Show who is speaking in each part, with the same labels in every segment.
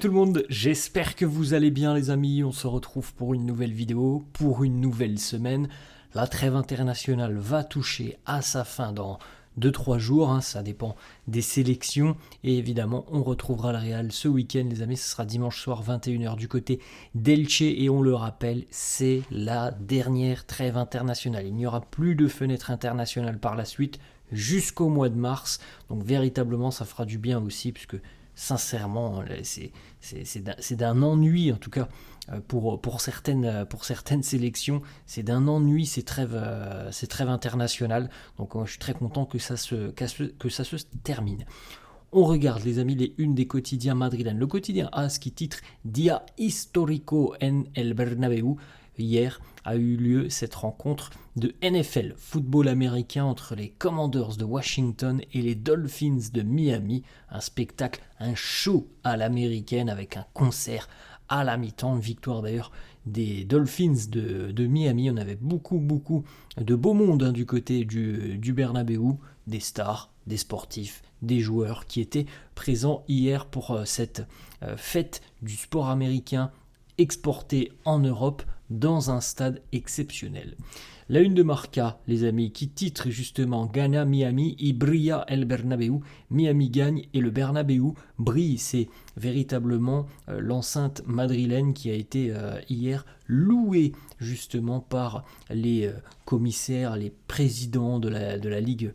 Speaker 1: tout le monde, j'espère que vous allez bien les amis, on se retrouve pour une nouvelle vidéo, pour une nouvelle semaine. La trêve internationale va toucher à sa fin dans 2-3 jours, ça dépend des sélections. Et évidemment, on retrouvera le Real ce week-end les amis, ce sera dimanche soir 21h du côté d'Elche. Et on le rappelle, c'est la dernière trêve internationale. Il n'y aura plus de fenêtre internationale par la suite jusqu'au mois de mars. Donc véritablement, ça fera du bien aussi, puisque sincèrement, c'est d'un ennui, en tout cas pour certaines sélections, c'est d'un ennui ces trêves internationales. Donc je suis très content que ça se termine. On regarde les amis les unes des quotidiens madrilènes. Le quotidien AS qui titre Dia Histórico en el Bernabéu. Hier a eu lieu cette rencontre de NFL, football américain, entre les Commanders de Washington et les Dolphins de Miami. Un spectacle, un show à l'américaine avec un concert à la mi-temps. Une victoire d'ailleurs des Dolphins de Miami. On avait beaucoup de beau monde du côté du Bernabéu, des stars, des sportifs, des joueurs qui étaient présents hier pour cette fête du sport américain exporté en Europe dans un stade exceptionnel. La une de Marca, les amis, qui titre justement Gana Miami y brilla el Bernabéu. Miami gagne et le Bernabéu brille. C'est véritablement l'enceinte madrilène qui a été hier louée justement par les commissaires, les présidents de la Ligue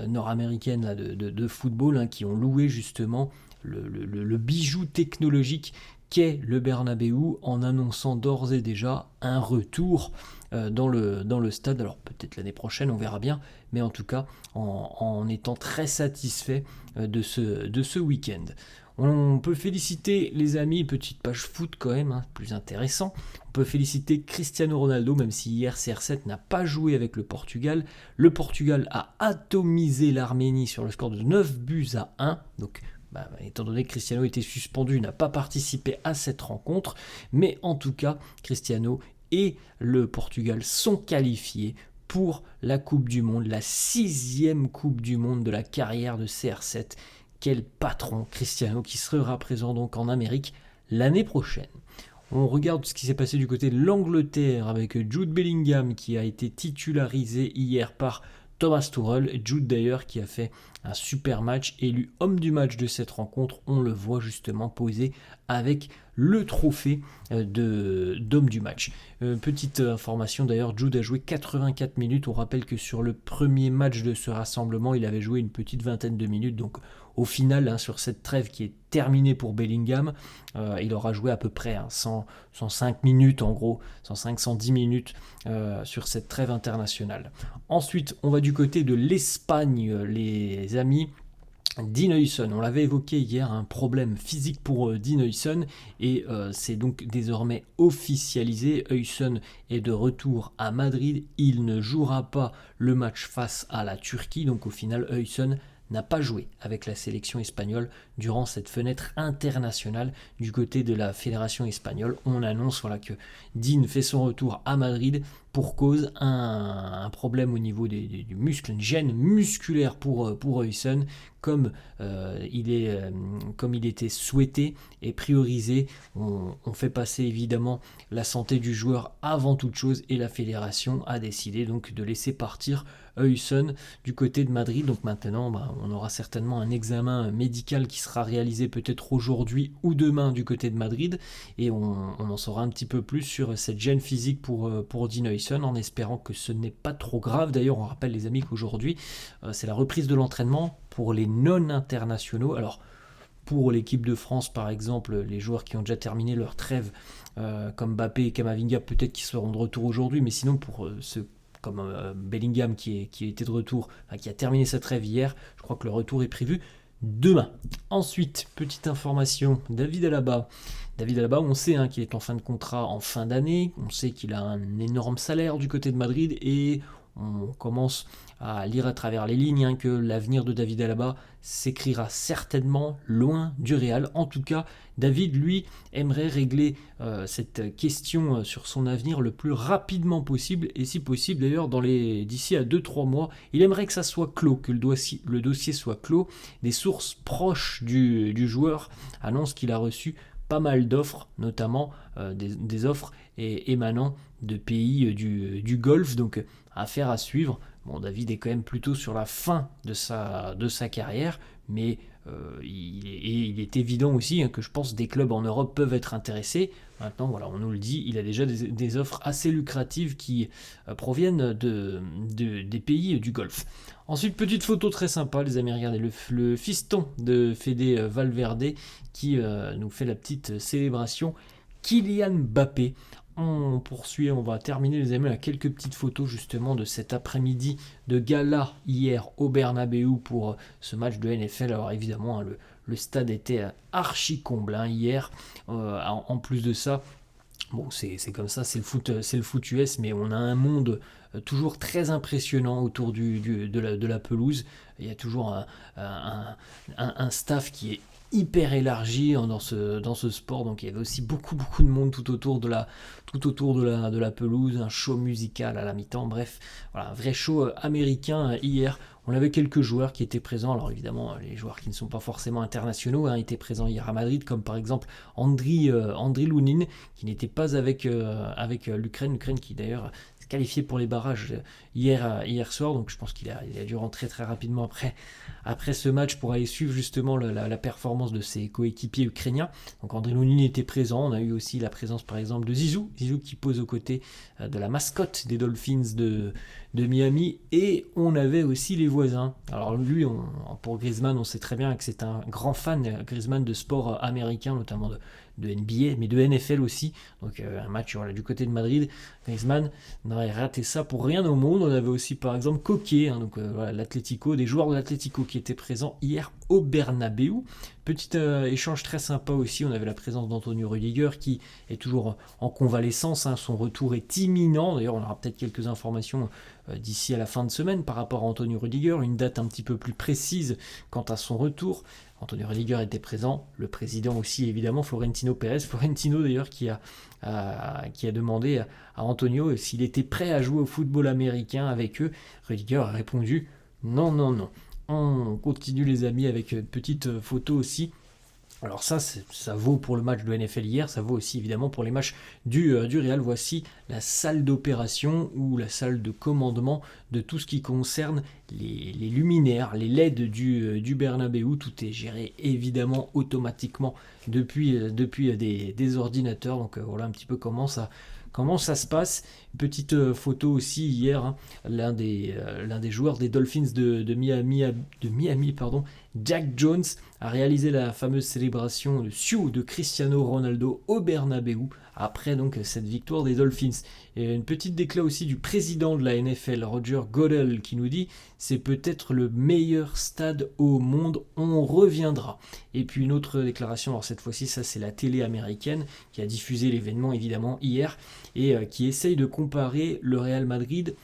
Speaker 1: nord-américaine là, de football, qui ont loué justement le bijou technologique qu'est le Bernabéu, en annonçant d'ores et déjà un retour dans le stade. Alors peut-être l'année prochaine, on verra bien, mais en tout cas en étant très satisfait de ce week-end. On peut féliciter les amis, petite page foot quand même, plus intéressant. On peut féliciter Cristiano Ronaldo, même si hier CR7 n'a pas joué avec le Portugal. Le Portugal a atomisé l'Arménie sur le score de 9-1, donc étant donné que Cristiano était suspendu, n'a pas participé à cette rencontre, mais en tout cas, Cristiano et le Portugal sont qualifiés pour la Coupe du Monde, la 6e Coupe du Monde de la carrière de CR7. Quel patron, Cristiano, qui sera présent donc en Amérique l'année prochaine. On regarde ce qui s'est passé du côté de l'Angleterre avec Jude Bellingham qui a été titularisé hier par Thomas Tuchel. Jude d'ailleurs qui a fait un super match, élu homme du match de cette rencontre. On le voit justement posé avec le trophée d'homme du match. Petite information d'ailleurs, Jude a joué 84 minutes. On rappelle que sur le premier match de ce rassemblement, il avait joué une petite vingtaine de minutes. Donc au final, sur cette trêve qui est terminée pour Bellingham, il aura joué à peu près 105 minutes en gros, 105-110 minutes sur cette trêve internationale. Ensuite, on va du côté de l'Espagne, les amis. Dean Huijsen, on l'avait évoqué hier, un problème physique pour Dean Huijsen et c'est donc désormais officialisé. Huijsen est de retour à Madrid, il ne jouera pas le match face à la Turquie, donc au final Huijsen n'a pas joué avec la sélection espagnole durant cette fenêtre internationale. Du côté de la fédération espagnole, on annonce que Dean fait son retour à Madrid pour cause un problème au niveau du muscle, une gêne musculaire pour Huijsen, comme il était souhaité et priorisé. On fait passer évidemment la santé du joueur avant toute chose et la fédération a décidé donc de laisser partir Huijsen du côté de Madrid. Donc maintenant, on aura certainement un examen médical qui sera réalisé peut-être aujourd'hui ou demain du côté de Madrid et on en saura un petit peu plus sur cette gêne physique pour Dean Huijsen, en espérant que ce n'est pas trop grave. D'ailleurs, on rappelle les amis qu'aujourd'hui, c'est la reprise de l'entraînement pour les non-internationaux. Alors, pour l'équipe de France, par exemple, les joueurs qui ont déjà terminé leur trêve, comme Mbappé et Camavinga, peut-être qu'ils seront de retour aujourd'hui, mais sinon pour ceux comme Bellingham qui était de retour, qui a terminé sa trêve hier, je crois que le retour est prévu demain. Ensuite, petite information, David Alaba, on sait qu'il est en fin de contrat en fin d'année, on sait qu'il a un énorme salaire du côté de Madrid et on commence à lire à travers les lignes que l'avenir de David Alaba s'écrira certainement loin du Real. En tout cas, David, lui, aimerait régler cette question sur son avenir le plus rapidement possible, et si possible d'ailleurs d'ici à 2-3 mois. Il aimerait que ça soit clos, que le dossier soit clos. Des sources proches du joueur annoncent qu'il a reçu pas mal d'offres, notamment des offres émanant de pays du Golfe, donc affaire à suivre. Bon, David est quand même plutôt sur la fin de sa carrière, mais il est évident aussi que je pense des clubs en Europe peuvent être intéressés. Maintenant, voilà, on nous le dit, il a déjà des offres assez lucratives qui proviennent des pays du Golfe. Ensuite, petite photo très sympa, les amis, regardez, le fiston de Fede Valverde qui nous fait la petite célébration. Kylian Mbappé. On poursuit, on va terminer les amis à quelques petites photos justement de cet après-midi de gala hier au Bernabeu pour ce match de NFL. Alors évidemment le stade était archi comble hier. En plus de ça, bon c'est comme ça, c'est le foot US, mais on a un monde toujours très impressionnant autour de la pelouse. Il y a toujours un staff qui est hyper élargi dans ce sport, donc il y avait aussi beaucoup de monde tout autour de la pelouse, un show musical à la mi-temps, bref, voilà, un vrai show américain hier. On avait quelques joueurs qui étaient présents, alors évidemment les joueurs qui ne sont pas forcément internationaux étaient présents hier à Madrid, comme par exemple Andriy Lunin, qui n'était pas avec l'Ukraine qui d'ailleurs s'est qualifié pour les barrages hier soir, donc je pense qu'il a dû rentrer très rapidement après ce match pour aller suivre justement la performance de ses coéquipiers ukrainiens. Donc Andriy Lunin était présent, on a eu aussi la présence par exemple de Zizou qui pose aux côtés de la mascotte des Dolphins de Miami, et on avait aussi les voisins. Alors lui, pour Griezmann, on sait très bien que c'est un grand fan, Griezmann, de sport américain, notamment de NBA, mais de NFL aussi. Donc un match du côté de Madrid, Griezmann n'aurait raté ça pour rien au monde. On avait aussi par exemple Coquet, l'Atlético, des joueurs de l'Atlético qui étaient présents hier au Bernabeu. Petit échange très sympa aussi, on avait la présence d'Antonio Rudiger qui est toujours en convalescence, son retour est imminent. D'ailleurs on aura peut-être quelques informations d'ici à la fin de semaine par rapport à Antonio Rudiger, une date un petit peu plus précise quant à son retour. Antonio Rudiger était présent, le président aussi évidemment, Florentino Pérez. Florentino d'ailleurs qui a demandé à Antonio s'il était prêt à jouer au football américain avec eux. Rudiger a répondu non. On continue les amis avec une petite photo aussi. Alors ça vaut pour le match de NFL hier, ça vaut aussi évidemment pour les matchs du Real. Voici la salle d'opération ou la salle de commandement de tout ce qui concerne les luminaires, les LED du Bernabeu. Tout est géré évidemment automatiquement depuis des ordinateurs. Donc voilà un petit peu comment ça se passe. Une petite photo aussi hier, l'un des joueurs des Dolphins de Miami, Jack Jones, a réalisé la fameuse célébration de Sioux de Cristiano Ronaldo au Bernabeu après donc cette victoire des Dolphins. Et une petite déclat aussi du président de la NFL, Roger Goodell, qui nous dit c'est peut-être le meilleur stade au monde, on reviendra. Et puis une autre déclaration, alors cette fois-ci ça c'est la télé américaine qui a diffusé l'événement évidemment hier et qui essaye de comparer le Real Madrid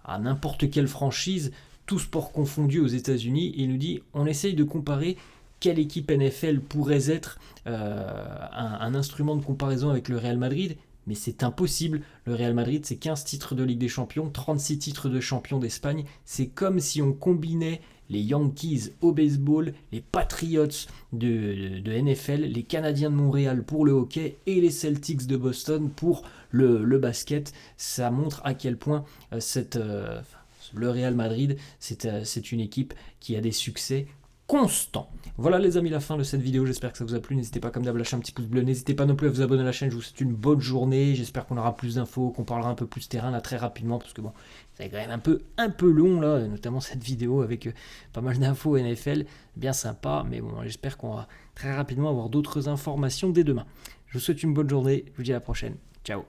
Speaker 1: à n'importe quelle franchise, tout sport confondu aux États-Unis, et il nous dit on essaye de comparer quelle équipe NFL pourrait être un instrument de comparaison avec le Real Madrid, mais c'est impossible. Le Real Madrid, c'est 15 titres de Ligue des Champions, 36 titres de champion d'Espagne. C'est comme si on combinait les Yankees au baseball, les Patriots de NFL, les Canadiens de Montréal pour le hockey et les Celtics de Boston pour le basket. Ça montre à quel point le Real Madrid, c'est une équipe qui a des succès constant. Voilà les amis, la fin de cette vidéo, j'espère que ça vous a plu. N'hésitez pas comme d'hab à lâcher un petit pouce bleu, n'hésitez pas non plus à vous abonner à la chaîne. Je vous souhaite une bonne journée, j'espère qu'on aura plus d'infos, qu'on parlera un peu plus terrain là très rapidement, parce que bon, c'est quand même un peu long là, notamment cette vidéo avec pas mal d'infos NFL, bien sympa, mais bon, j'espère qu'on va très rapidement avoir d'autres informations dès demain. Je vous souhaite une bonne journée, je vous dis à la prochaine, ciao.